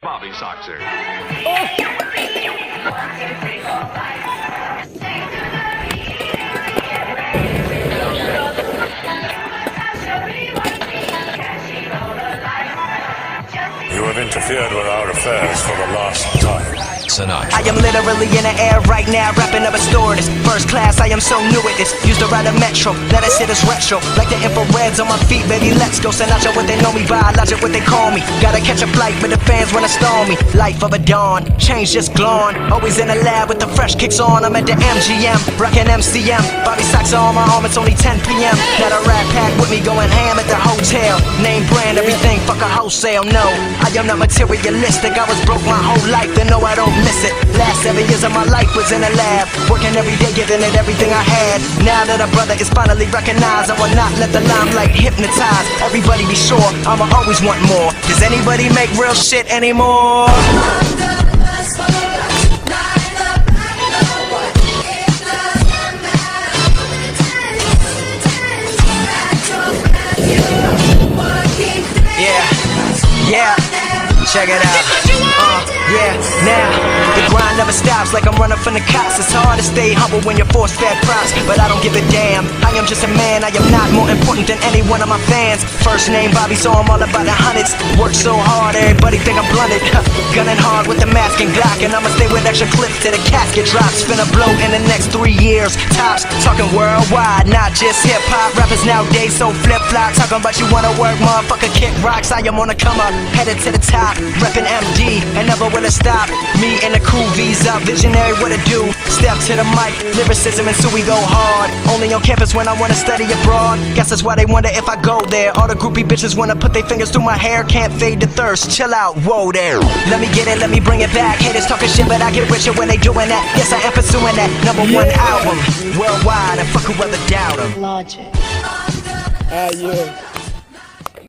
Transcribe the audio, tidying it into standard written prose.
Bobby Soxer. You have interfered with our affairs for the last time. Sinatra. I am literally in the air right now, rapping up a stewardess. First class, I am so new at this. Used to ride a metro, let us hit us retro. Like the infrareds on my feet, baby, let's go. Sinatra, what they know me by, logic, what they call me. Gotta catch a flight, but the fans wanna storm me. Life of a dawn, change just glowing. Always in the lab with the fresh kicks on. I'm at the MGM, rockin' MCM. Bobby Soxer on my arm, it's only 10 p.m. Got a rat pack with me going ham at the hotel. Name brand, everything, fuck a wholesale. No, I am not materialistic. I was broke my whole life, then no, I don't miss it. Last 7 years of my life was in a lab, working every day, giving it everything I had. Now that a brother is finally recognized, I will not let the limelight hypnotize. Everybody be sure, I'ma always want more. Does anybody make real shit anymore? Yeah, check it out. Yeah, now the grind never stops like I'm running from the cops. It's hard to stay humble when you're force-fed props, but I don't give a damn. I am just a man, I am not more important than any one of my fans. First name Bobby, so I'm all about the hundreds. Work so hard, everybody think I'm blunted. Gunning hard with the mask and Glock, and I'ma stay with extra clips till the casket drops. Spin a blow in the next 3 years, tops. Talking worldwide, not just hip-hop. Rappers nowadays so flip-flop. Talking about you wanna work, motherfucker, kick rocks. I am on the come up, headed to the top. Reppin' MD, and never will it stop. Me and the crew, Visa, visionary, what to do. Step to the mic, lyricism, and so we go hard. Only on campus when I wanna study abroad. Guess that's why they wonder if I go there. All the groupie bitches wanna put their fingers through my hair. Can't fade the thirst, chill out, whoa there. Let me get it, let me bring it back. Haters talking shit, but I get richer when they doing that. Yes, I am pursuing that #1 album worldwide, and fuck whoever doubt 'em. Logic. Yeah.